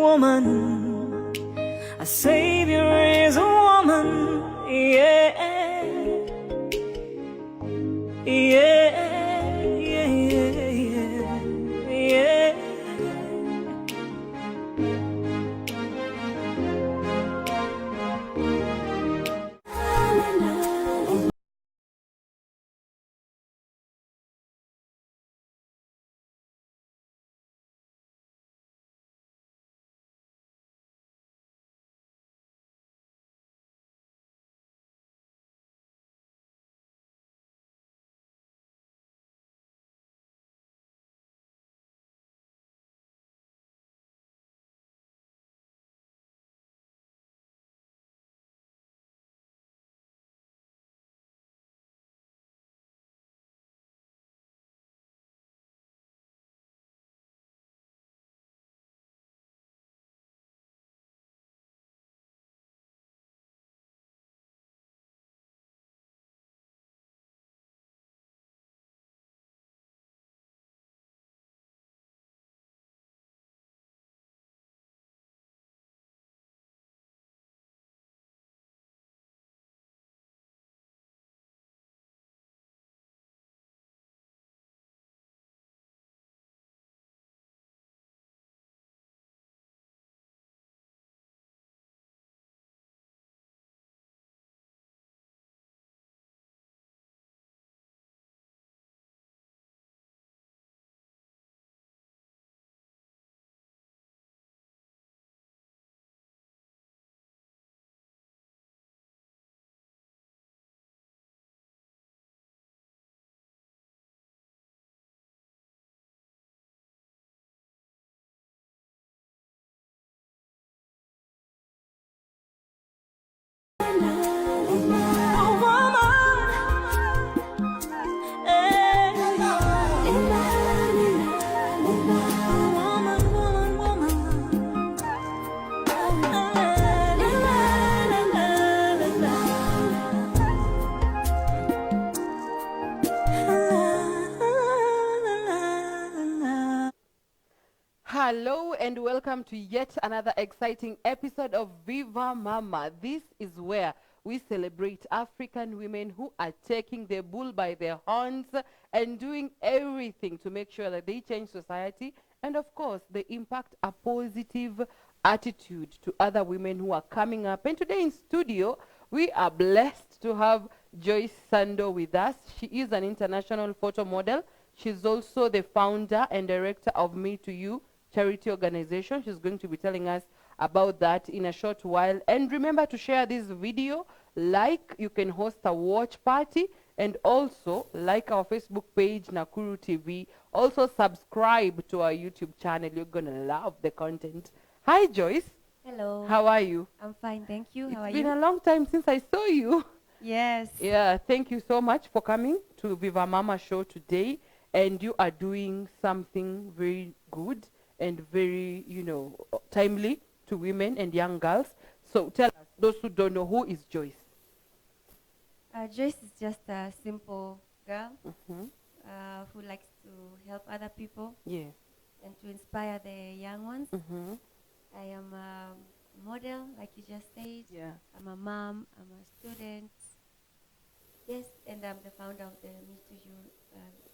woman. A savior is a woman. Yeah, yeah, yeah, yeah, yeah. Hello and welcome to yet another exciting episode of Viva Mama. This is where we celebrate African women who are taking the bull by their horns and doing everything to make sure that they change society, and of course they impact a positive attitude to other women who are coming up. And today in studio we are blessed to have Joyce Sando with us. She is an international photo model. She's also the founder and director of Me to You charity organization. She's going to be telling us about that in a short while. And remember to share this video, like, you can host a watch party, and also like our Facebook page, Nakuru TV. Also subscribe to our YouTube channel. You're going to love the content. Hi, Joyce. Hello. How are you? I'm fine, thank you. How are It's you? been a long time since I saw you. Yes. Yeah, thank you so much for coming to Viva Mama show today. And you are doing something very good and very, timely to women and young girls. So tell us, those who don't know, who is Joyce? Joyce is just a simple girl Mm-hmm. who likes to help other people Yeah. and to inspire the young ones. Mm-hmm. I am a model, like you just said. Yeah. I'm a mom, I'm a student. Yes, and I'm the founder of the Me to You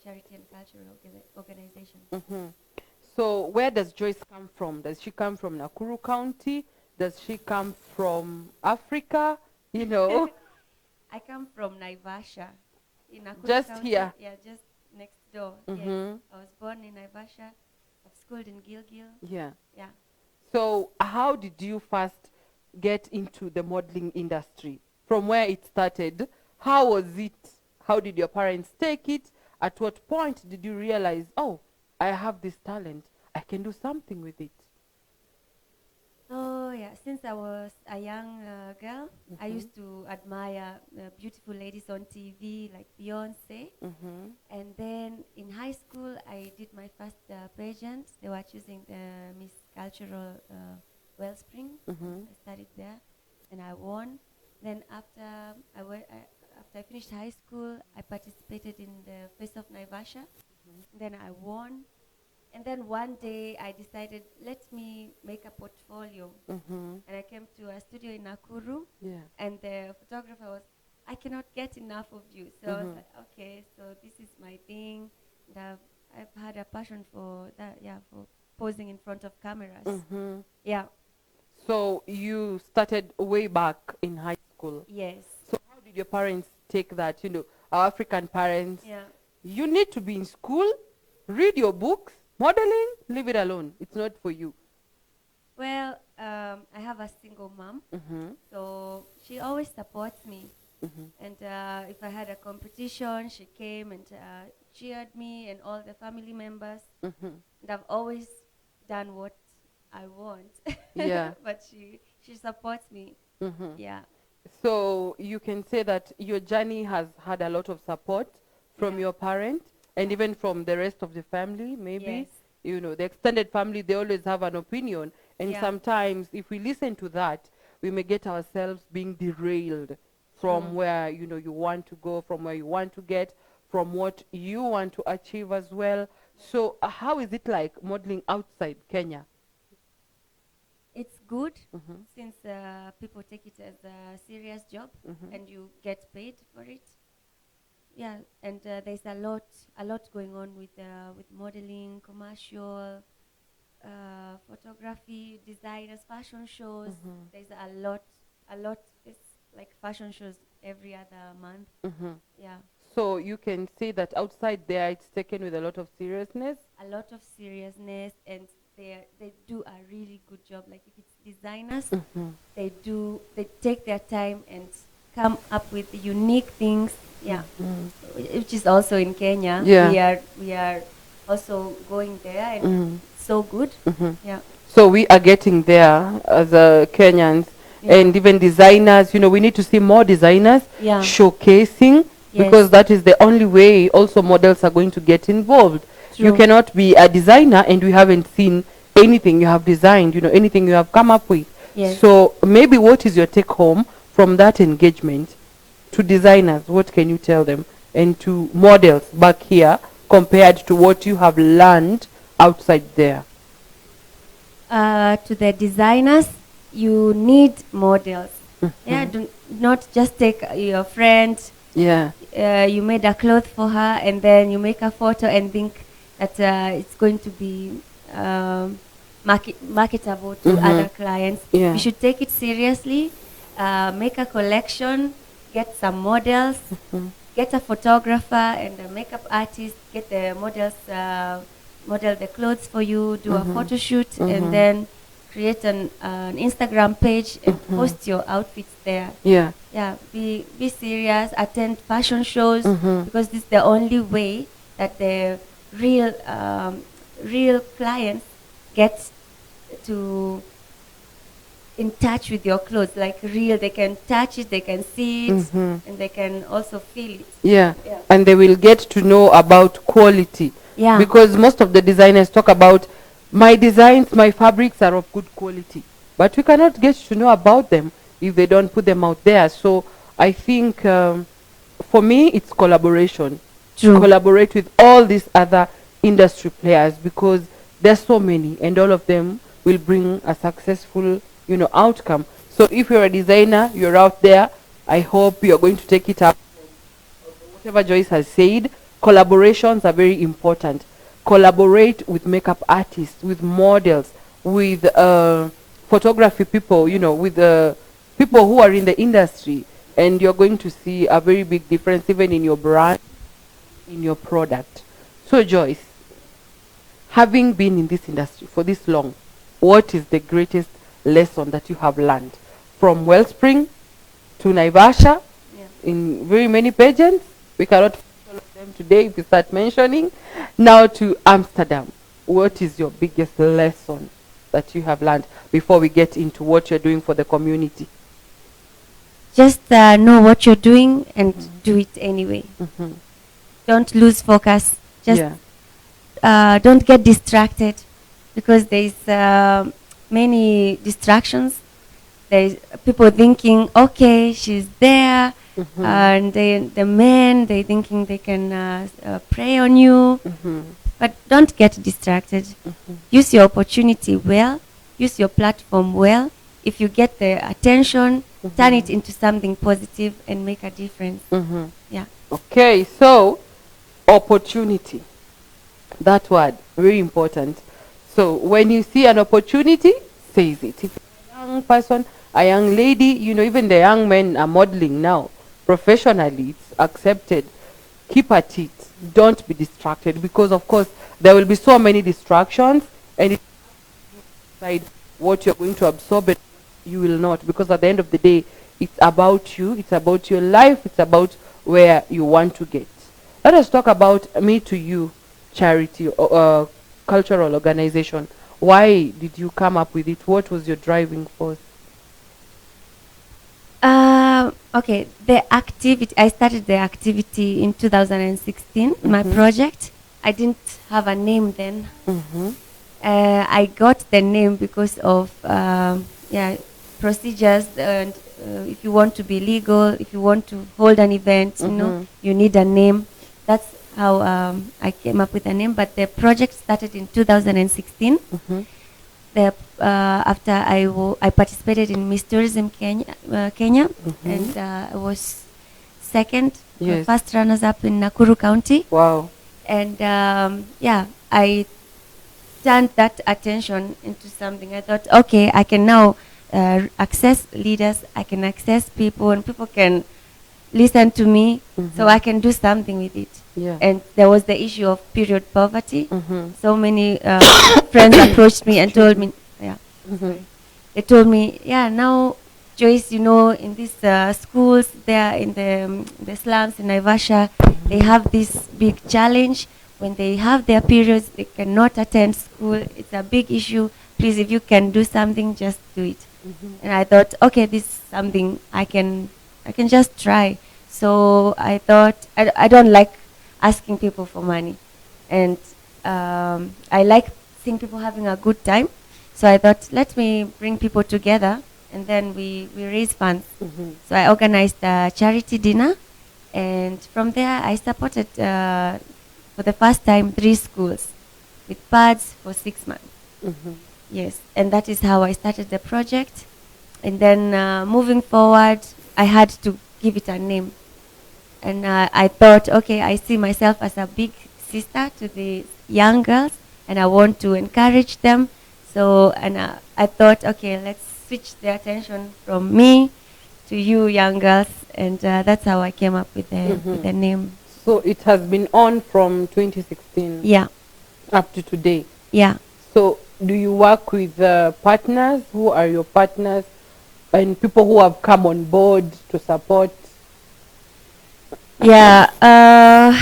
charity and cultural organization. Mm-hmm. So where does Joyce come from? Does she come from Nakuru County? Does she come from Africa? I come from Naivasha in Nakuru Just County. here? Yeah, just next door. Yes. Mm-hmm. I was born in Naivasha. I've schooled in Gilgil. Yeah. Yeah. So how did you first get into the modeling industry? From where it started, how was it? How did your parents take it? At what point did you realize, oh, I have this talent, I can do something with it? Oh, yeah. Since I was a young girl, I used to admire beautiful ladies on TV like Beyonce. Mm-hmm. And then in high school, I did my first pageant. They were choosing the Miss Cultural Wellspring. Mm-hmm. I studied there, and I won. Then after after I finished high school, I participated in the Face of Naivasha. Then I won. And then one day I decided, let me make a portfolio. Mm-hmm. And I came to a studio in Nakuru, Yeah. and the photographer was, I cannot get enough of you. So I was like, okay, so this is my thing. And I've had a passion for that, yeah, for posing in front of cameras. Mm-hmm. Yeah, So you started way back in high school. yes. So how did your parents take that? Our African parents, Yeah. you need to be in school, read your books, modeling, leave it alone. It's not for you. Well, I have a single mom, Mm-hmm. so she always supports me. Mm-hmm. And if I had a competition, she came and cheered me and all the family members. Mm-hmm. And I've always done what I want. Yeah. But she supports me. Mm-hmm. Yeah. So you can say that your journey has had a lot of support from Yeah. your parents and even from the rest of the family, maybe. Yes. The extended family, they always have an opinion. And Yeah. sometimes if we listen to that, we may get ourselves being derailed from True. where, you want to go, from where you want to get, from what you want to achieve as well. So how is it like modeling outside Kenya? It's good Mm-hmm. since people take it as a serious job Mhm. and you get paid for it. Yeah, and there's a lot going on with modeling, commercial, photography, designers, fashion shows. Mhm. There's a lot. It's like fashion shows every other month. Mm-hmm. Yeah, So you can say that outside there it's taken with a lot of seriousness. a lot of seriousness, and they do a really good job. Like if it's designers, Mm-hmm. they take their time and come up with unique things. Yeah, which is also in Kenya. Yeah. We are also going there, and Mhm. it's so good. Mhm. Yeah, So we are getting there as Kenyans. Yeah. And even designers, we need to see more designers Yeah. showcasing, Yes. because that is the only way also models are going to get involved. You True. cannot be a designer and we haven't seen anything you have designed, anything you have come up with. Yes. So maybe what is your take home from that engagement to designers? What can you tell them? And to models back here compared to what you have learned outside there? To the designers, you need models. Yeah, do not just take your friend. Yeah. You made a cloth for her, and then you make a photo and think that it's going to be marketable to other clients. Yeah. You should take it seriously. Make a collection. Get some models. Get a photographer and a makeup artist. Get the models. Model the clothes for you. Do a photo shoot, and then create an Instagram page and post your outfits there. Yeah. Yeah, be serious. Attend fashion shows, because this is the only way that the real clients get to in touch with your clothes. Like real, they can touch it, they can see it, and they can also feel it. Yeah. Yeah. And they will get to know about quality. Yeah. Because most of the designers talk about my designs, my fabrics are of good quality. But we cannot get to know about them if they don't put them out there. So I think for me, it's collaboration. True. Collaborate with all these other industry players, because there's so many and all of them will bring a successful, outcome. So if you're a designer, you're out there, I hope you're going to take it up. Whatever Joyce has said, collaborations are very important. Collaborate with makeup artists, with models, with photography people, with people who are in the industry, and you're going to see a very big difference even in your brand, in your product. So Joyce, having been in this industry for this long, what is the greatest lesson that you have learned from Wellspring to Naivasha, in very many pageants? We cannot finish all of them today if we start mentioning. Now to Amsterdam. What is your biggest lesson that you have learned before we get into what you're doing for the community? Just know what you're doing and do it anyway. Don't lose focus. Just don't get distracted, because there's many distractions. There's people thinking, okay, she's there, and the men, they thinking they can prey on you. But don't get distracted. Use your opportunity well. Use your platform well. If you get the attention, turn it into something positive and make a difference. Yeah. Okay, so opportunity. That word, very important. So when you see an opportunity, seize it. If you're a young person, a young lady, you know, even the young men are modeling now. Professionally, it's accepted. Keep at it. Don't be distracted, because of course there will be so many distractions, and it decide what you're going to absorb and you will not, because at the end of the day it's about you, it's about your life, it's about where you want to get. Let us talk about Me to You charity or cultural organization. Why did you come up with it? What was your driving force? Okay, the activity, I started the activity in 2016, my project. I didn't have a name then. I got the name because of procedures, and if you want to be legal, if you want to hold an event, you know, you need a name. That's how I came up with a name. But the project started in 2016. After I participated in Miss Tourism Kenya, and I was second, first runners up in Nakuru County. Wow. And I turned that attention into something. I thought, okay, I can now access leaders, I can access people, and people can listen to me, so I can do something with it. And there was the issue of period poverty. So many friends approached me and told me, they told me, now, Joyce, you know, in these schools there in the slums in Naivasha, they have this big challenge. When they have their periods, they cannot attend school. It's a big issue. Please, if you can do something, just do it. And I thought, okay, this is something I can just try. So I thought, I don't like asking people for money, and I like seeing people having a good time. So I thought, let me bring people together, and then we raise funds. So I organized a charity dinner, and from there I supported for the first time 3 schools with pads for 6 months. Yes, and that is how I started the project. And then moving forward, I had to give it a name. And I thought, okay, I see myself as a big sister to the young girls, and I want to encourage them. So, and I thought, okay, let's switch the attention from me to you young girls. And that's how I came up with the name. So it has been on from 2016 up to today. So do you work with partners? Who are your partners? And people who have come on board to support? I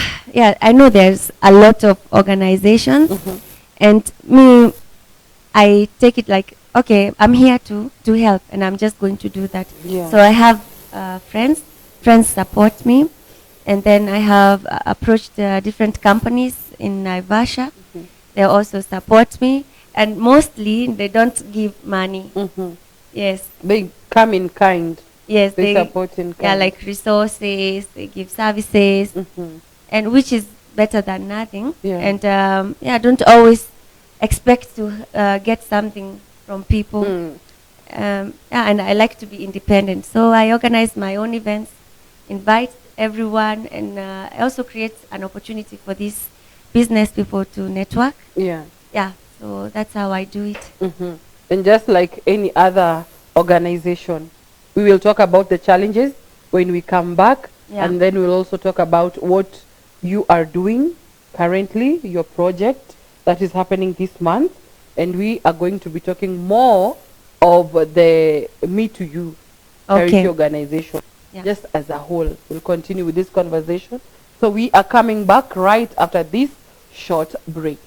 know there's a lot of organizations, and me, I take it like, okay, I'm here to help, and I'm just going to do that. So I have friends support me, and then I have approached different companies in Naivasha. They also support me, and mostly they don't give money. Yes, they come in kind. Yes, they support in kind. Yeah, like resources, they give services, and which is better than nothing. And don't always expect to get something from people. And I like to be independent, so I organize my own events, invite everyone, and I also create an opportunity for these business people to network. So that's how I do it. And just like any other organization, we will talk about the challenges when we come back, and then we'll also talk about what you are doing currently, your project that is happening this month, and we are going to be talking more of the Me to You charity organization just as a whole. We'll continue with this conversation. So we are coming back right after this short break.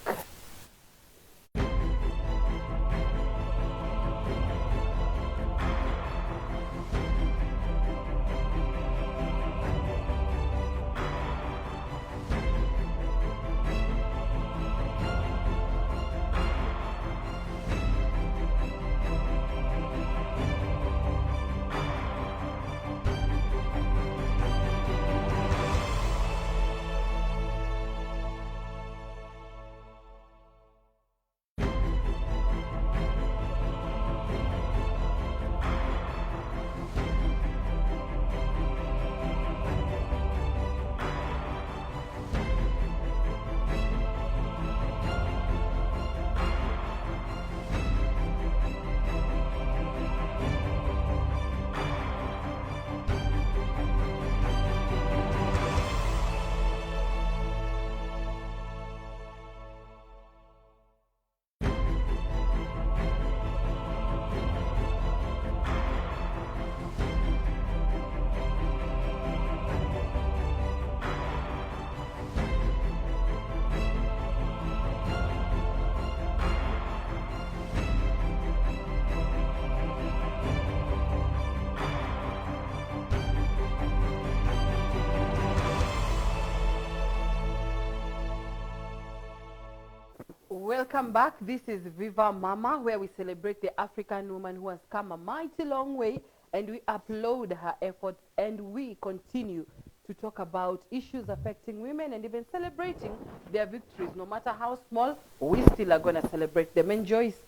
Welcome back. This is Viva Mama, where we celebrate the African woman who has come a mighty long way, and we upload her efforts, and we continue to talk about issues affecting women and even celebrating their victories. No matter how small, we still are going to celebrate them. And Joyce,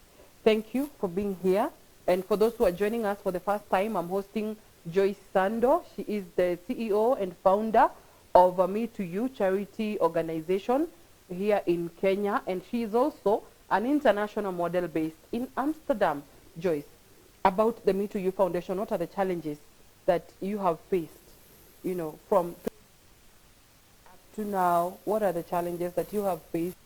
thank you for being here. And for those who are joining us for the first time, I'm hosting Joyce Sando. She is the CEO and founder of Me to You charity organization here in Kenya, and she is also an international model based in Amsterdam. Joyce, about the Me to You Foundation, what are the challenges that you have faced, you know, from up to now? What are the challenges that you have faced?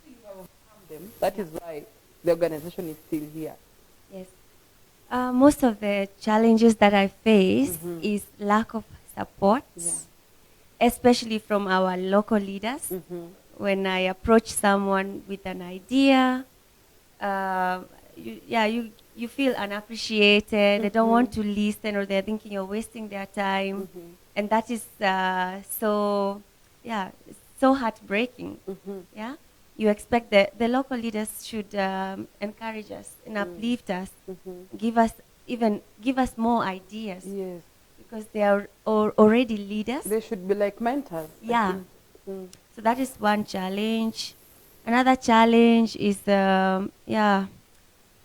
You have overcome them. That is why the organization is still here. Yes. Most of the challenges that I face is lack of support, especially from our local leaders. When I approach someone with an idea, you feel unappreciated. They don't want to listen, or they're thinking you're wasting their time, and that is so heartbreaking. Yeah, you expect the local leaders should encourage us and uplift us, give us more ideas. Yes, because they are already leaders. They should be like mentors. Yeah. So that is one challenge. Another challenge is, I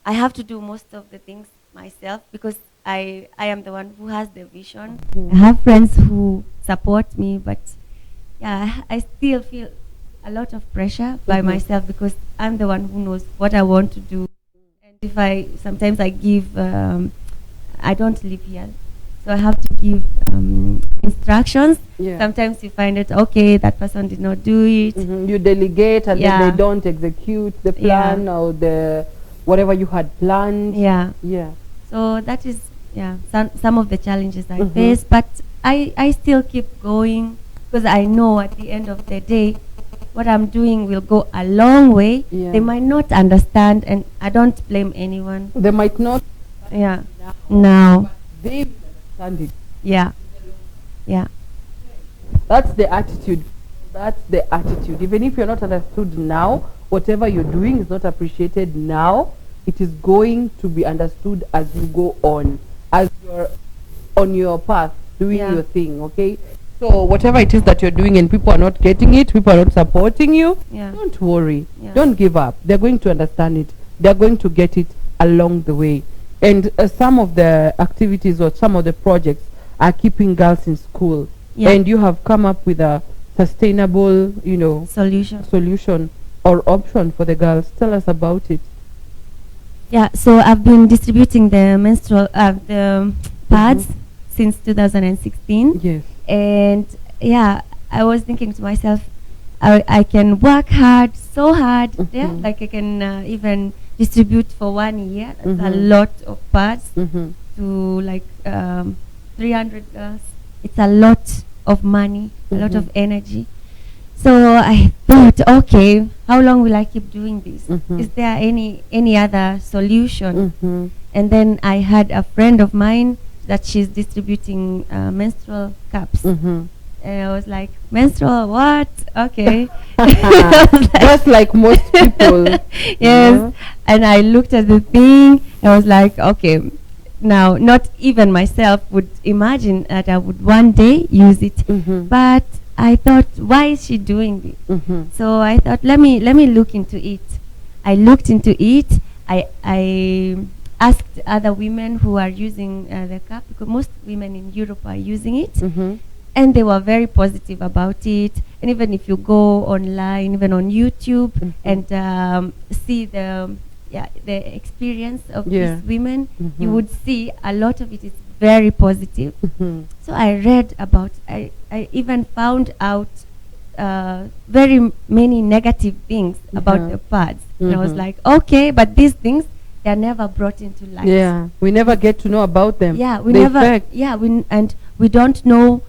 have to do most of the things myself because I am the one who has the vision. I have friends who support me, but I still feel a lot of pressure by myself because I'm the one who knows what I want to do. And sometimes I give, I don't live here, so I have to give instructions. Sometimes you find it, okay, that person did not do it. You delegate, and then they don't execute the plan or the whatever you had planned. So that is some of the challenges I face, but I still keep going because I know at the end of the day what I'm doing will go a long way. They might not understand, and I don't blame anyone. They might not now they understand it. Yeah. That's the attitude. That's the attitude. Even if you're not understood now, whatever you're doing is not appreciated now, it is going to be understood as you go on, as you're on your path doing your thing, okay? So whatever it is that you're doing and people are not getting it, people are not supporting you, don't worry. Don't give up. They're going to understand it. They're going to get it along the way. And some of the activities or some of the projects are keeping girls in school. And you have come up with a sustainable, solution or option for the girls. Tell us about it. So I've been distributing the menstrual the pads since 2016. Yes. And I was thinking to myself, I can work hard, so hard. Like I can even distribute for 1 year. That's a lot of pads to like 300 girls. It's a lot of money, a lot of energy. So I thought, okay, how long will I keep doing this? Is there any other solution? And then I had a friend of mine that she's distributing menstrual cups. And I was like, menstrual what? Okay. Just like most people. Yes. And I looked at the thing. I was like, okay, now not even myself would imagine that I would one day use it. But I thought, why is she doing this? So I thought, let me look into it. I looked into it. I asked other women who are using the cup, because most women in Europe are using it, and they were very positive about it. And even if you go online, even on YouTube, and see the experience of these women, you would see a lot of it is very positive. So I read about, I even found out very many negative things about the pads. And I was like, okay, but these things, they're never brought into light. We never get to know about them. We don't know,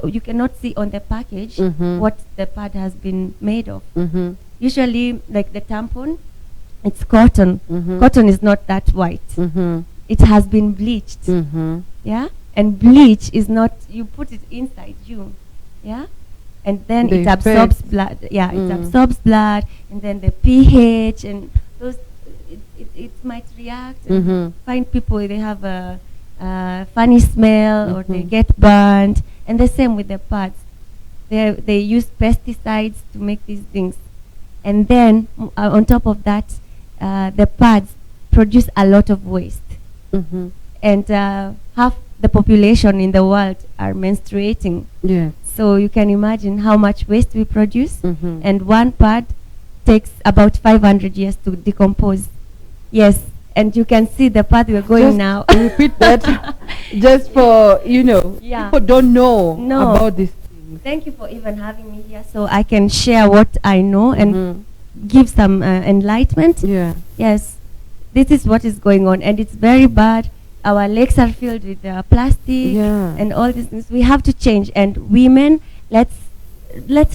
you cannot see on the package what the pad has been made of. Usually, like the tampon, it's cotton. Cotton is not that white. It has been bleached. And bleach is not, you put it inside you. and then The it absorbs effects. blood. Yeah, it absorbs blood, and then the pH and those. It might react and find people they have a funny smell or they get burned, and the same with the pads. They use pesticides to make these things, and then on top of that, the pads produce a lot of waste, and half the population in the world are menstruating. Yes. So you can imagine how much waste we produce, and one pad takes about 500 years to decompose. Yes, and you can see the path we're going Just now. repeat that, just for Yeah. people don't know No. about this thing. Thank you for even having me here, so I can share what I know and give some enlightenment. Yeah. Yes, this is what is going on, and it's very bad. Our lakes are filled with plastic Yeah. and all these things. We have to change, and women, let's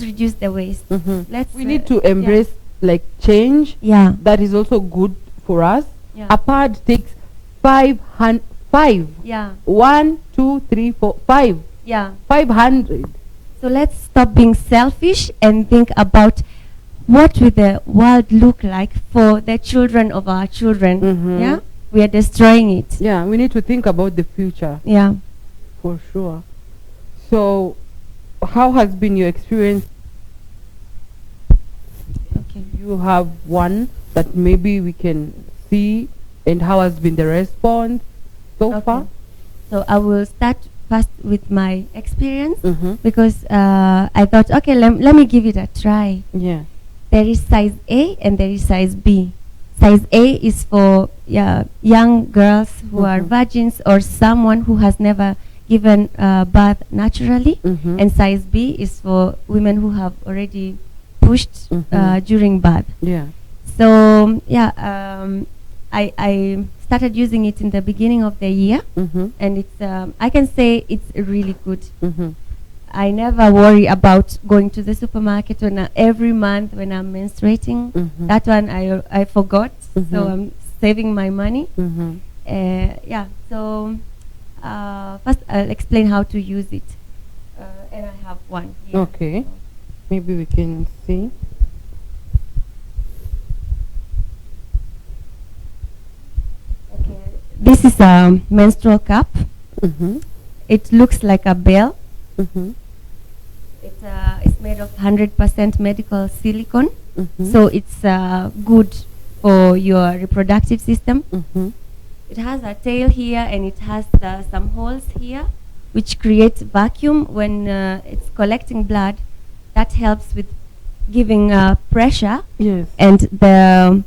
reduce the waste. Let's We need to embrace like change. Yeah. That is also good for us. Yeah. A pad takes 500. Yeah. 1, 2, 3, 4, 5. Yeah. 500. So let's stop being selfish and think about what will the world look like for the children of our children. Yeah, we are destroying it. Yeah, we need to think about the future Yeah. for sure. So, how has been your experience? Okay. You have one that maybe we can see, and how has been the response so far? So I will start first with my experience Mm-hmm. because I thought, okay, let me give it a try. Yeah. There is size A and there is size B. Size A is for young girls who are virgins or someone who has never given birth naturally, and size B is for women who have already pushed during birth. Yeah. So I started using it in the beginning of the year, and it's I can say it's really good. I never worry about going to the supermarket when every month when I'm menstruating. That one I forgot, so I'm saving my money. So first I'll explain how to use it, and I have one here. Okay. Maybe we can see. Okay. This is a menstrual cup. It looks like a bell. It's made of 100% medical silicone, so it's good for your reproductive system. It has a tail here, and it has some holes here, which creates vacuum when it's collecting blood. That helps with giving pressure, Yes. and the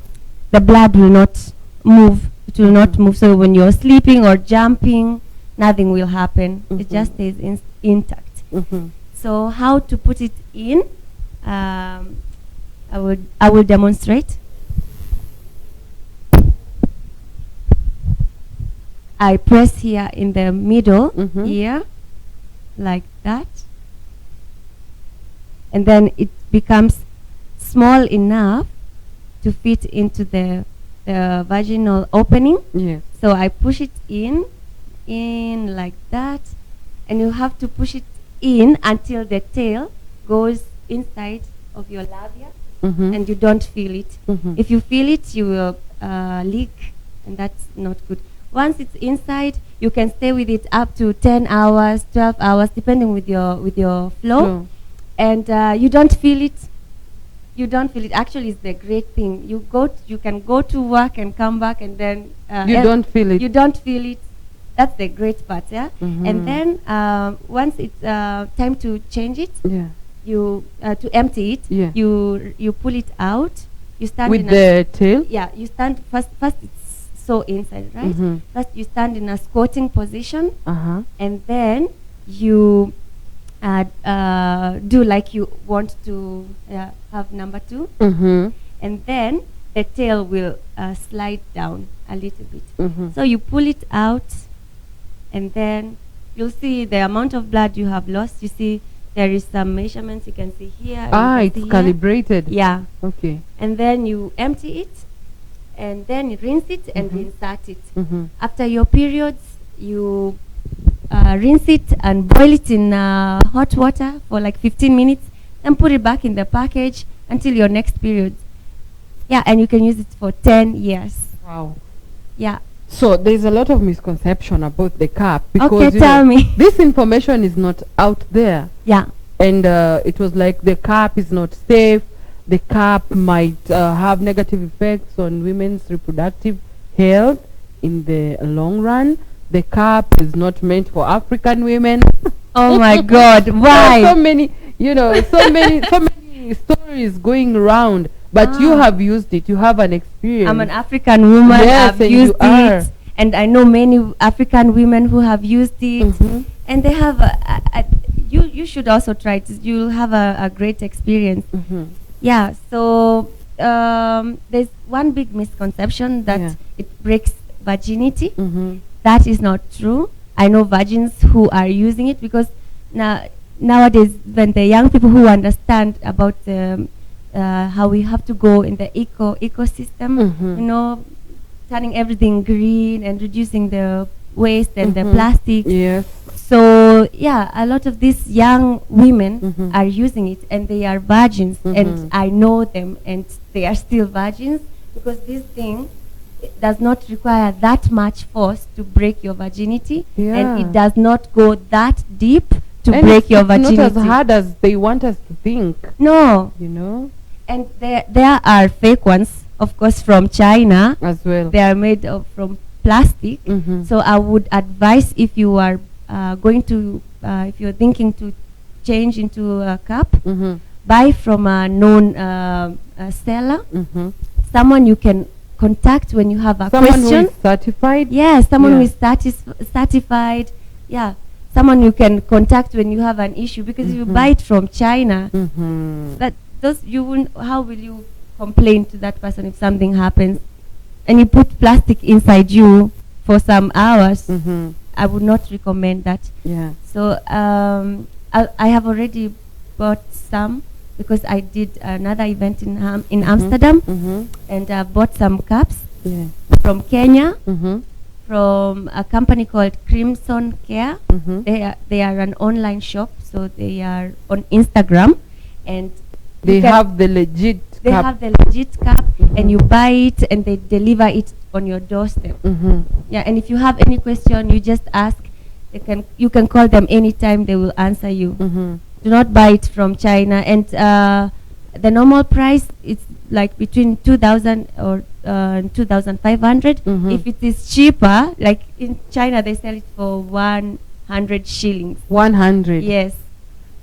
blood will not move. It will not move. So when you're sleeping or jumping, nothing will happen. It just stays intact. So how to put it in? I will demonstrate. I press here in the middle here, like that, and then it becomes small enough to fit into the vaginal opening. Yes. So I push it in like that, and you have to push it in until the tail goes inside of your labia, and you don't feel it. If you feel it, you will leak, and that's not good. Once it's inside, you can stay with it up to 10 hours, 12 hours, depending with your flow, and you don't feel it. You don't feel it. Actually, it's the great thing. You can go to work and come back, and then You don't feel it. You don't feel it. That's the great part, yeah. And then once it's time to change it, Yeah. you to empty it. Yeah. You pull it out. You stand With in the tail. yeah. You stand first. It's so inside, right? First you stand in a squatting position, and then you do like you want to have number 2, and then the tail will slide down a little bit. So you pull it out, and then you'll see the amount of blood you have lost. You see there is some measurements you can see here. It's calibrated. Yeah. Okay. And then you empty it, and then you rinse it and reinsert it. After your periods, you rinse it and boil it in hot water for like 15 minutes, then put it back in the package until your next period. Yeah, and you can use it for 10 years. Wow. Yeah. So there's a lot of misconception about the cup because Okay, tell me. this information is not out there. Yeah. And it was like the cup is not safe. The cup might have negative effects on women's reproductive health in the long run. The cup is not meant for African women. Oh my God, why? So many, so many stories going around. But you have used it. You have an experience. I'm an African woman. Yes, I've and used you are. it, and I know many African women who have used it, and they have. You should also try it. You'll have a great experience. Yeah. So there's one big misconception that it breaks virginity. That is not true. I know virgins who are using it because nowadays, when the young people who understand about how we have to go in the ecosystem, turning everything green and reducing the waste and the plastic. Yes. So yeah, a lot of these young women are using it, and they are virgins, and I know them, and they are still virgins because this thing does not require that much force to break your virginity, and it does not go that deep to break your virginity. It's not as hard as they want us to think. No. And there are fake ones, of course, from China as well. They are made from plastic. So I would advise, if you are going to, if you're thinking to change into a cup, buy from a known seller, someone you can contact when you have a question. Someone who is certified? Yes, someone who is certified. Yeah, someone you can contact when you have an issue, because if you buy it from China, you wouldn't. How will you complain to that person if something happens, and you put plastic inside you for some hours? I would not recommend that. Yeah. So I have already bought some because I did another event in Amsterdam, and I bought some cups from Kenya, from a company called Crimson Care. They are an online shop, so they are on Instagram, and they have the legit cup, and you buy it and they deliver it on your doorstep. Yeah, and if you have any question, you just ask. You can call them anytime, they will answer you. Do not buy it from China, and the normal price is like between 2,000 or 2,500. If it is cheaper, like in China, they sell it for 100 shillings. 100? Yes.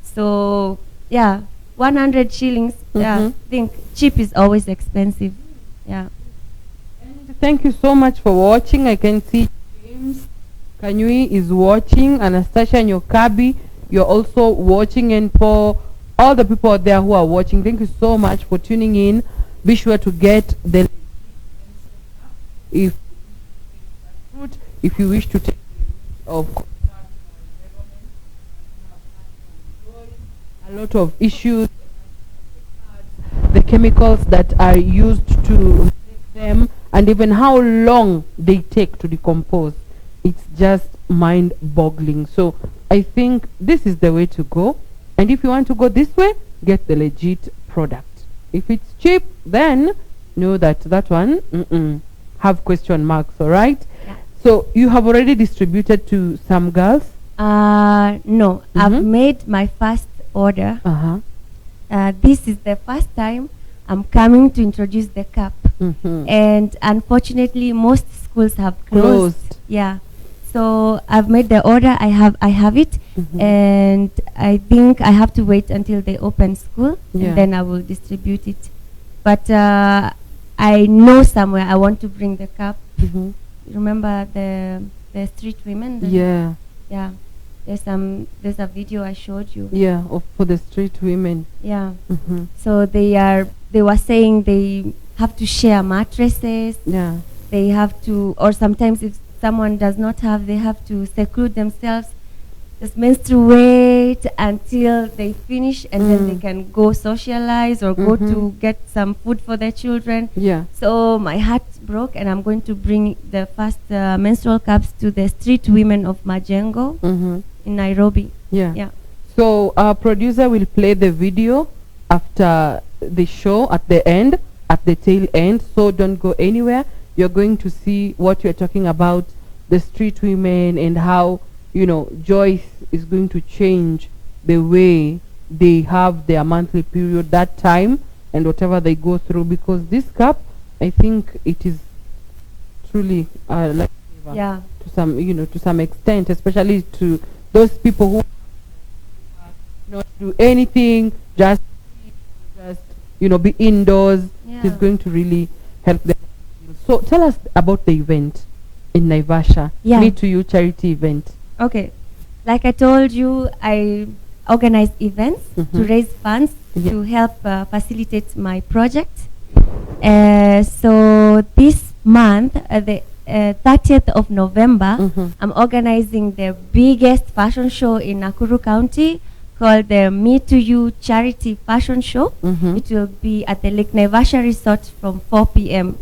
So yeah, 100 shillings. Yeah, I think cheap is always expensive. Yeah. And thank you so much for watching. I can see James Kanyui is watching, Anastasia Nyokabi, you're also watching, and for all the people out there who are watching, thank you so much for tuning in. Be sure to get the if you wish to take of a lot of issues, the chemicals that are used to make them, and even how long they take to decompose. It's just mind-boggling. So I think this is the way to go, and if you want to go this way, get the legit product. If it's cheap, then know that one have question marks. All right. Yeah. So you have already distributed to some girls? No, I've made my first order. This is the first time I'm coming to introduce the cup, and unfortunately most schools have closed. Yeah, so I've made the order. I have it, and I think I have to wait until they open school, and then I will distribute it. But I know somewhere I want to bring the cup. Remember the street women? Yeah. There's a video I showed you. Yeah, for the street women. Yeah. So they were saying they have to share mattresses. Yeah. They have to, or sometimes if someone does not have, they have to seclude themselves, just menstruate until they finish, and then they can go socialize or go to get some food for their children. Yeah. So my heart broke, and I'm going to bring the first menstrual cups to the street women of Majengo in Nairobi. Yeah. Yeah. So our producer will play the video after the show at the end, at the tail end. So don't go anywhere. You're going to see what you're talking about, the street women, and how, you know, Joyce is going to change the way they have their monthly period that time and whatever they go through, because this cup, I think it is truly like Yeah. to some, you know, to some extent, especially to those people who not do anything, just you know, be indoors. Yeah. It's going to really help them. So tell us about the event in Naivasha. Yeah. Me to You charity event. Okay. Like I told you, I organize events to raise funds Yeah. to help facilitate my project. So this month, the 30th of November, I'm organizing the biggest fashion show in Nakuru County called the Me to You Charity Fashion Show. It will be at the Lake Naivasha Resort from 4 p.m.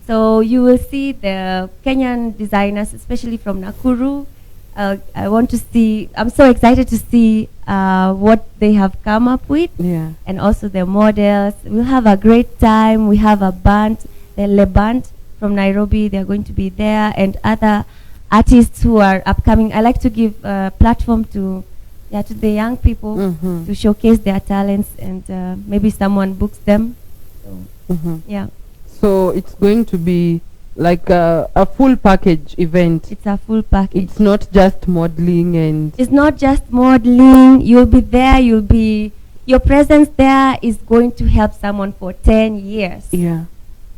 So you will see the Kenyan designers, especially from Nakuru. I want to see, I'm so excited to see what they have come up with. Yeah. And also the models. We'll have a great time. We have a band, the Le Band from Nairobi. They're going to be there, and other artists who are upcoming. I like to give a platform to the young people to showcase their talents, and maybe someone books them. So, yeah. So it's going to be like a full package event. It's a full package. It's not just modeling and... It's not just modeling. You'll be there. Your presence there is going to help someone for 10 years. Yeah,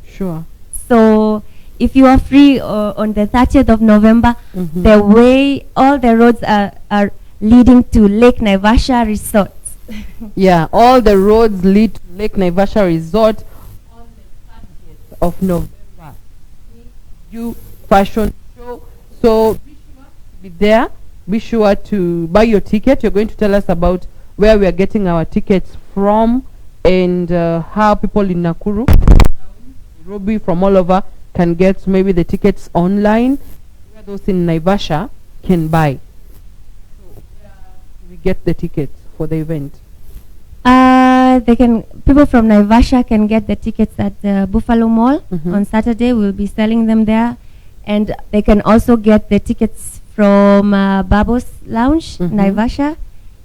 sure. So if you are free on the 30th of November, the way all the roads are leading to Lake Naivasha Resort. Yeah, all the roads lead to Lake Naivasha Resort on the 30th of November. You fashion show. So be sure to be there. Be sure to buy your ticket. You're going to tell us about where we are getting our tickets from, and how people in Nakuru, Nairobi, from all over can get maybe the tickets online, where those in Naivasha can buy. So where do we get the tickets for the event? People from Naivasha can get the tickets at the Buffalo Mall on Saturday. We'll be selling them there, and they can also get the tickets from Babo's Lounge, Naivasha,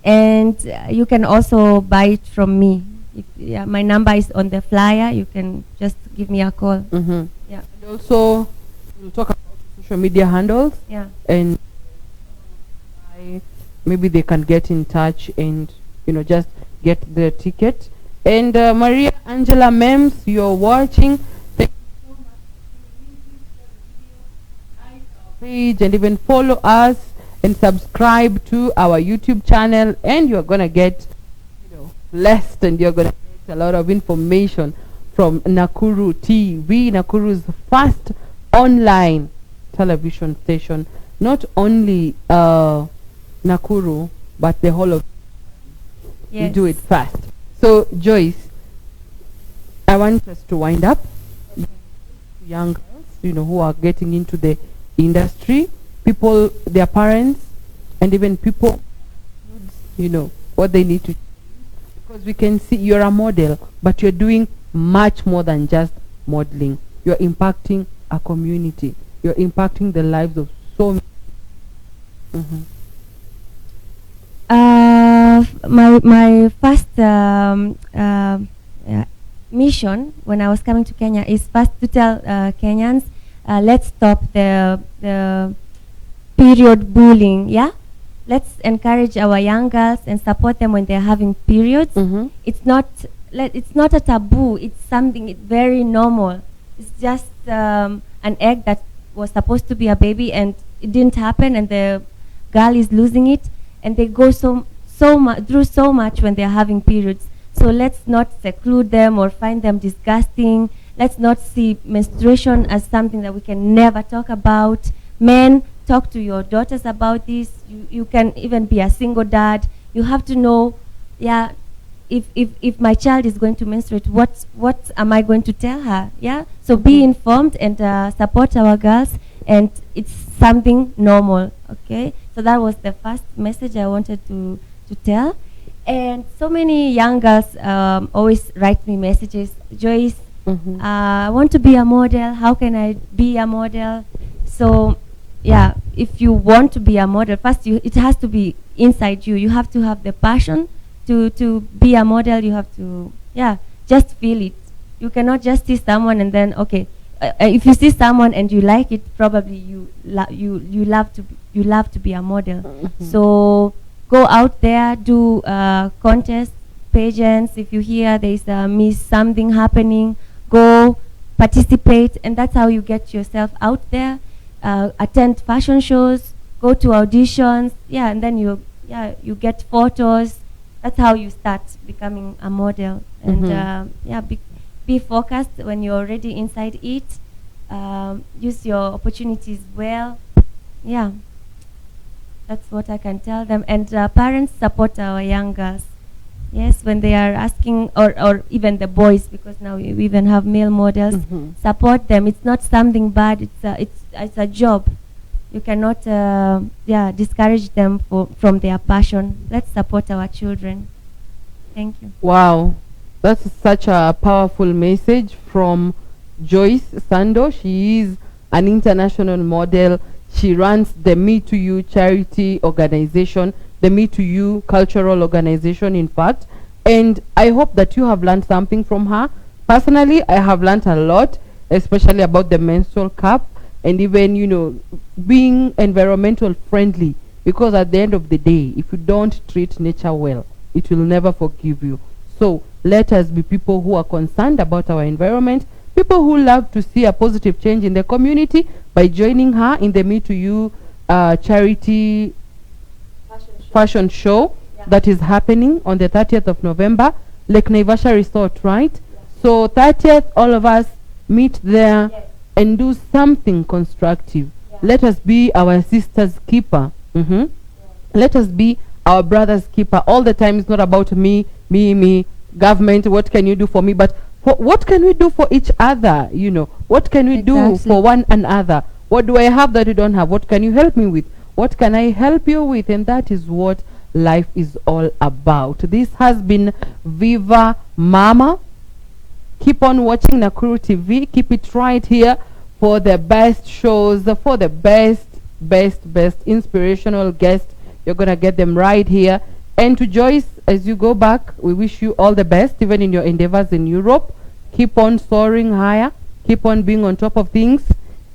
and you can also buy it from me. My number is on the flyer. You can just give me a call. Yeah. And also, we'll talk about social media handles. Yeah. And maybe they can get in touch and, you know, just get the ticket. And Maria Angela Mems, you're watching. Thank you so much for like our page and even follow us and subscribe to our YouTube channel, and you're gonna get, you know, blessed, and you're gonna get a lot of information from Nakuru TV, Nakuru's first online television station. Not only Nakuru, but the whole of... Yes. We do it fast. So Joyce, I want us to wind up. Young girls, you know, who are getting into the industry, people, their parents, and even people, you know, what they need to, because we can see you're a model, but you're doing much more than just modeling. You're impacting a community. You're impacting the lives of so many. My first mission when I was coming to Kenya is first to tell Kenyans, let's stop the period bullying. Yeah, let's encourage our young girls and support them when they're having periods. It's not a taboo. It's something very normal. It's just an egg that was supposed to be a baby, and it didn't happen, and the girl is losing it, and they go through so much when they're having periods. So let's not seclude them or find them disgusting. Let's not see menstruation as something that we can never talk about. Men, talk to your daughters about this. You can even be a single dad. You have to know, yeah, if my child is going to menstruate, what am I going to tell her? Yeah. So be informed and support our girls, and it's something normal. Okay. So that was the first message I wanted to to tell. And so many young girls always write me messages, Joyce, I want to be a model. How can I be a model? So, yeah, if you want to be a model, first it has to be inside you. You have to have the passion to be a model. You have to, yeah, just feel it. You cannot just see someone and then, okay, if you see someone and you like it, probably you love to be a model. So go out there, do contests, pageants. If you hear there is a miss something happening, go participate, and that's how you get yourself out there. Attend fashion shows, go to auditions, yeah, and then you get photos. That's how you start becoming a model. And yeah, be focused when you're already inside it. Use your opportunities well. Yeah, that's what I can tell them. And parents, support our young girls. Yes, when they are asking, or even the boys, because now we even have male models. Support them. It's not something bad. It's a job. You cannot discourage them from their passion. Let's support our children. Thank you. Wow, that's such a powerful message from Joyce Sando. She is an international model. She runs the Me to You charity organization, the Me to You cultural organization, in fact. And I hope that you have learned something from her. Personally, I have learned a lot, especially about the menstrual cup, and even, being environmental friendly. Because at the end of the day, if you don't treat nature well, it will never forgive you. So let us be people who are concerned about our environment, people who love to see a positive change in the community by joining her in the Me to You charity fashion show that is happening on the 30th of November, Lake Naivasha Resort, right? So 30th, all of us meet there and do something constructive. Let us be our sister's keeper. Let us be our brother's keeper. All the time, it's not about me, government, what can you do for me? But what can we do for each other? What can we do for one another? What do I have that you don't have? What can you help me with? What can I help you with? And that is what life is all about. This has been Viva Mama. Keep on watching Nakuru TV. Keep it right here for the best shows, for the best inspirational guests. You're going to get them right here. And to Joyce, as you go back, we wish you all the best, even in your endeavors in Europe. Keep on soaring higher. Keep on being on top of things.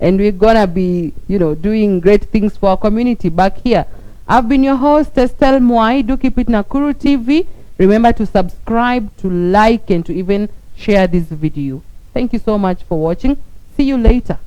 And we're going to be, doing great things for our community back here. I've been your host, Estelle Mwai. Do keep it Nakuru TV. Remember to subscribe, to like, and to even share this video. Thank you so much for watching. See you later.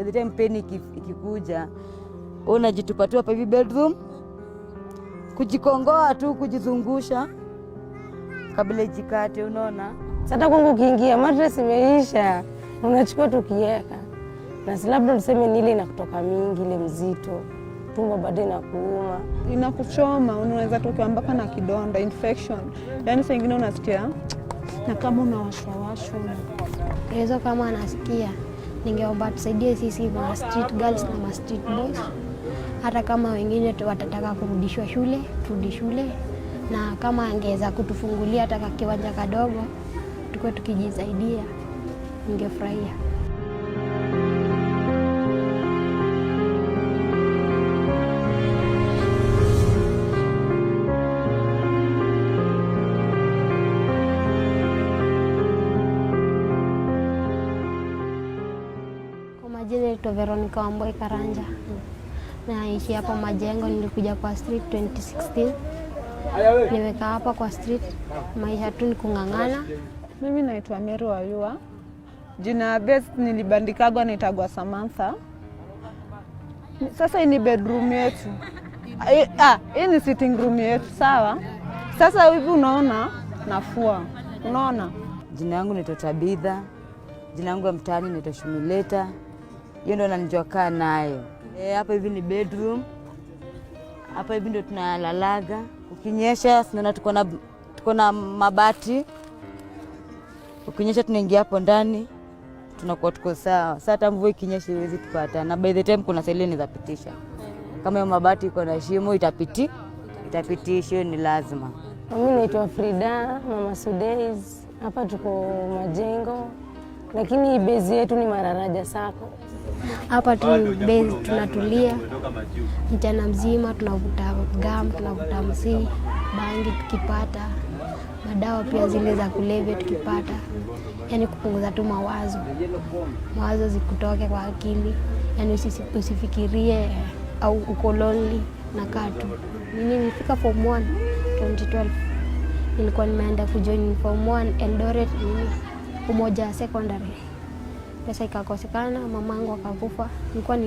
By the time pain ikikuja, unajitupa tu hapa hivi bedroom, kujikongoa tu, kujizungusha kabla ijikate, unaona. Sasa kwangu ukiingia mattress imeisha, unachukua tu kiweka. Na si labda tuseme ni ile inakutoka mingi, ile mzito, tumbo bado inakuuma. Inakuchoma, unaweza tokea mpaka na kidonda, infection. Yaani saa nyingine unasikia na kama unawashwa. Hizo kama anasikia, ningeomba tusaidie sisi ma street girls na ma street boys. Hata kama wengine watataka kurudishwa shule, turudi shule. Na kama angeweza kutufungulia hata kiwanja kadogo, tukue tukijisaidia, ningefurahia. Veronica Mwai Karanja. Naishi hapa Majengo, nilikuja kwa street 2016. Niweka hapa kwa street, maisha tu ni kung'ang'ana. Mimi naitwa Mary Wayua. Jina base nilibandikagwa naitagwa Samantha. Sasa hii ni bedroom yetu. Hii ni sitting room yetu, sawa? Sasa hivi unaona nafua. Unaona? Jina yangu naitwa Tabitha. Jina yangu ya mtaani naitwa Shumileta. Hiyo ndo nanijua kaa nayo. Hapa hivi ni bedroom. Hapa hivi ndo tunalalaga. Ukinyesha sinaona tuko na mabati. Ukinyesha tunaingia hapo ndani. Tunakuwa tuko sawa. Sasa hata mvua ikinyesha iwezi tupata. Na by the time kuna seleni za pitisha. Kama hiyo mabati iko na shimo itapitisha, ni lazima. Mimi naitwa Frida, Mama Sudays. Hapa tuko Majengo. Lakini base yetu ni Mararaja Sako. Hapa tu base tunatulia mchana mzima, tunavuta gam, tunavuta msi, bangi tukipata, madawa pia zile za kulevya tukipata. Yaani kupunguza tu mawazo zikutoke kwa akili, yaani usifikirie au uko lonely na katu. Mimi nilifika form 1 2012. Nilikuwa nimeenda kujoin form 1 Eldoret Umoja Secondary. Pesa ikakosekana, mamangu akakufa. Nilikuwa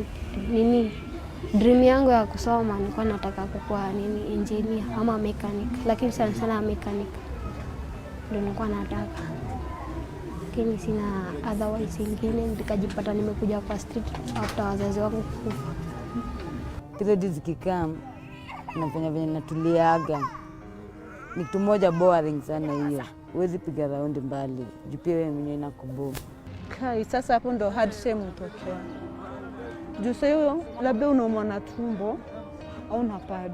dream yangu ya kusoma, nilikuwa nataka kukuwa engineer ama mechanic, lakini sana mechanic ndio nilikuwa nataka. Lakini sina otherwise ingine, nikajipata nimekuja kwa street after wazazi wangu kufa. Hizo zikikam nafanya venye natuliaga. Ni kitu moja boring sana hiyo. Huwezi piga raundi mbali. Juu pia wewe mwenyewe inakuboa. Kai, sasa hapo ndo hard time utokea. Juu sasa labda unaumwa na tumbo au na pad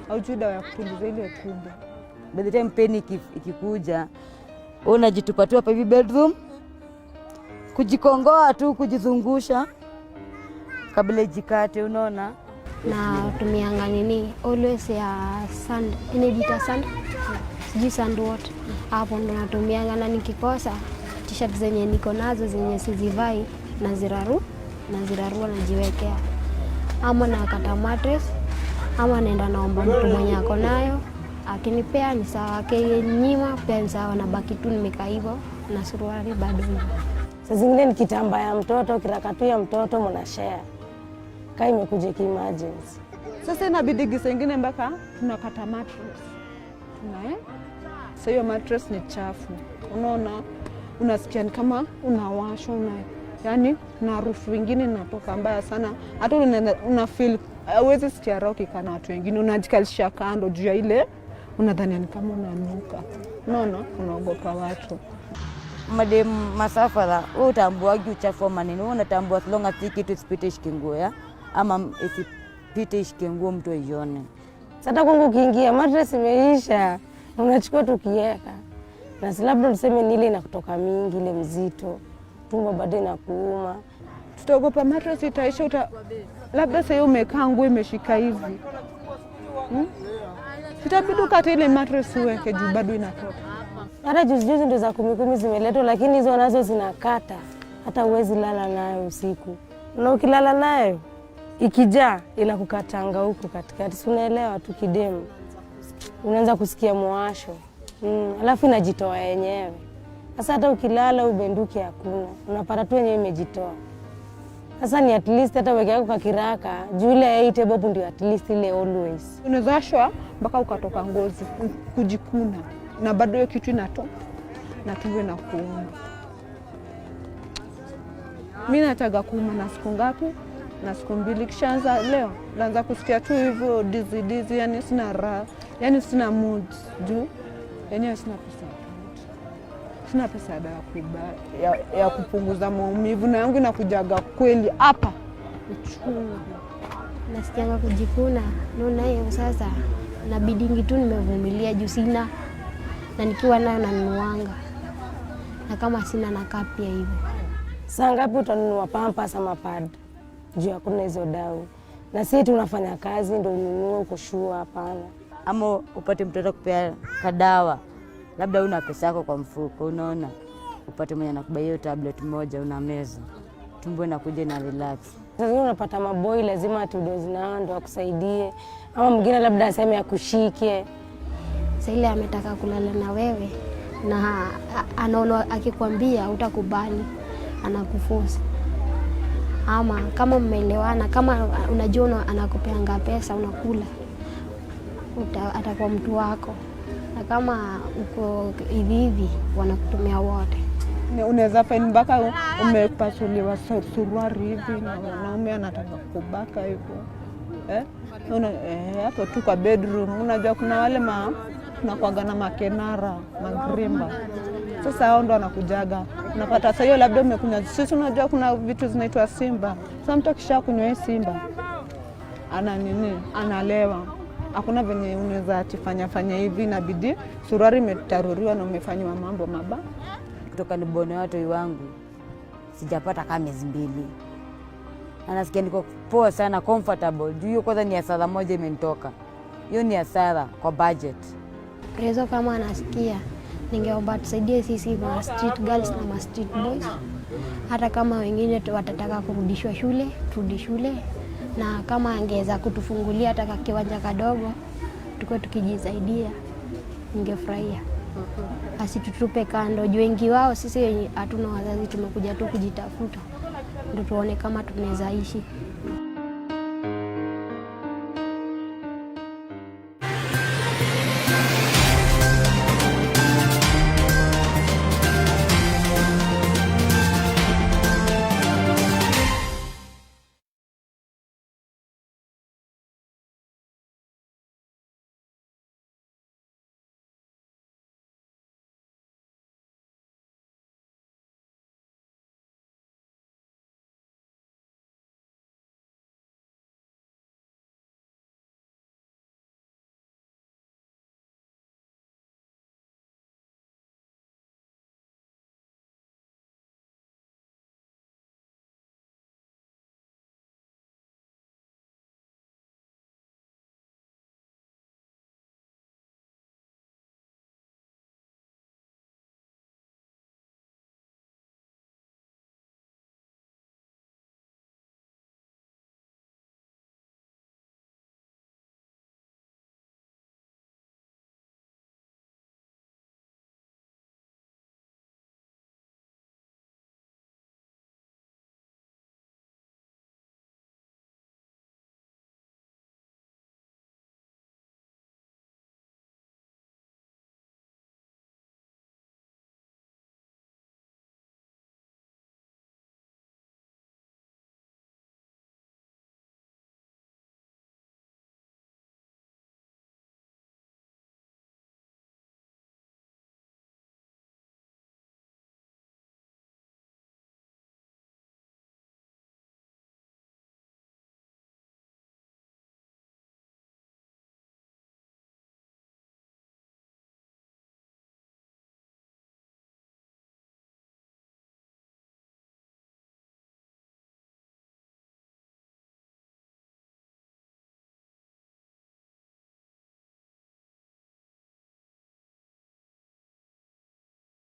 au dawa ya kutuliza ile tumbo. By the time pain ikikuja, unajitupa tu hapa hivi bedroom, kujikongoa tu, kujizungusha kabla ijikate, unaona. Na tumianga always ya sand, inedita sand, sijui sand what. Hapo ndo natumianga, na nikikosa t-shirt zenye niko nazo zenye sizivai nazirarua najiwekea. Ama nakata mattress, ama naenda naomba mtu mwenye ako nayo akinipea ni sawa, akinyima pia ni sawa, na baki tu nimekaa hivyo na suruali bado. Saa zingine ni kitambaa ya mtoto, kirakatu ya mtoto mnashare. Kai imekuja ki-emergency. Sasa inabidi gisa ingine mpaka tunakata mattress. Sasa hiyo mattress ni chafu. Unaona, unasikia kama unawashwa, yaani na harufu nyingine inatoka mbaya sana. Hata una feel huwezi sikia roki kana watu wengine, unajikalisha kando juu ya ile unadhani ni kama unanuka. Unaona, unaogopa watu. Madem masafara, utambuagi uchafu maneno, unatambua as long as kitu isipite shikinguo ya ama isipite shikinguo mtu aione. Sasa kwangu ukiingia mattress imeisha, unachukua tu kiweka. Na si labda tuseme ni ile inakutoka mingi, ile mzito, tumbo bado inakuuma. Tutaogopa mattress itaisha, labda sasa umekaa nguo imeshika hivi. Itabidi ukate ile mattress uweke juu bado inatoka. Hata juzi ndo za 10 zimeletwa, lakini hizo nazo zinakata. Hata uwezi lala nayo usiku. Na ukilala nayo ikijaa inakukatanga huko katikati. Si unaelewa tu kidemu. Unaanza kusikia mwasho. Alafu inajitoa yenyewe. Sasa hata ukilala ubenduke hakuna. Unapata tu yenyewe imejitoa. Sasa ni at least hata weke yako kwa kiraka, juu ile 8 bob ndio at least ile always. Unawezashwa mpaka ukatoka ngozi, kujikuna. Na bado hiyo kitu inatoka na tumbo inakuuma. Mimi nataka kuuma na siku ngapi? Na siku 2. Kishaanza leo, naanza kusikia tu hivyo dizi, yani sina raha, yani sina mood juu. Yani sina pesa. Sina pesa ya kupunguza maumivu na yangu inakujaga kweli hapa. Uchungu. Nasikianga kujikuna, naona hiyo sasa nabidingi tu nimevumilia juu sina, na nikiwa nayo nanunuanga, na kama sina nakaa pia hivyo. Saa ngapi utanunua pampers ama pad? Juu hakuna hizo dawa. Na sisi tunafanya kazi ndio ununue kushua, hapana. Ama upate mtoto kupea kadawa, labda una pesa yako kwa mfuko, unaona, upate mwenye anakubai hiyo tablet moja unameza, tumbo inakuja na relax. Sasa unapata maboi lazima tudozi nao ndio akusaidie, ama mwingine labda aseme akushike. Sasa ile ametaka kulala na wewe na anaona akikwambia utakubali, anakuforce. Ama kama mmeelewana, kama unajua anakupeanga pesa unakula, atakuwa mtu wako. Na kama uko hivi wanakutumia wote. Unaweza find mpaka umepasuliwa suruari hivi na wanaume anataka kubaka hivyo. Hapo tu kwa bedroom. Unajua kuna wale tunakuaga na makenara, magrimba. Sasa hao ndo wanakujaga. Unapata sasa hiyo labda umekunywa. Sisi unajua kuna vitu zinaitwa simba. Sasa mtu akishakunywa hii simba analewa. Hakuna venye unaweza fanya hivi, inabidi suruari imetaruriwa na umefanywa mambo mabaya. Kutoka nibone watu wangu sijapata kama miezi 2. Na nasikia niko poa sana, comfortable. Juu hiyo kwanza ni hasara moja imenitoka. Hiyo ni hasara kwa budget. Prezo kama anasikia, ningeomba tusaidie sisi ma street girls na ma street boys. Hata kama wengine watataka kurudishwa shule, turudi shule. Na kama angeweza kutufungulia hata kiwanja kadogo, tuko tukijisaidia, ningefurahia. Asitutupe kando, juu wengi wao sisi hatuna wazazi, tumekuja tu kujitafuta. Ndio tuone kama tunaweza ishi.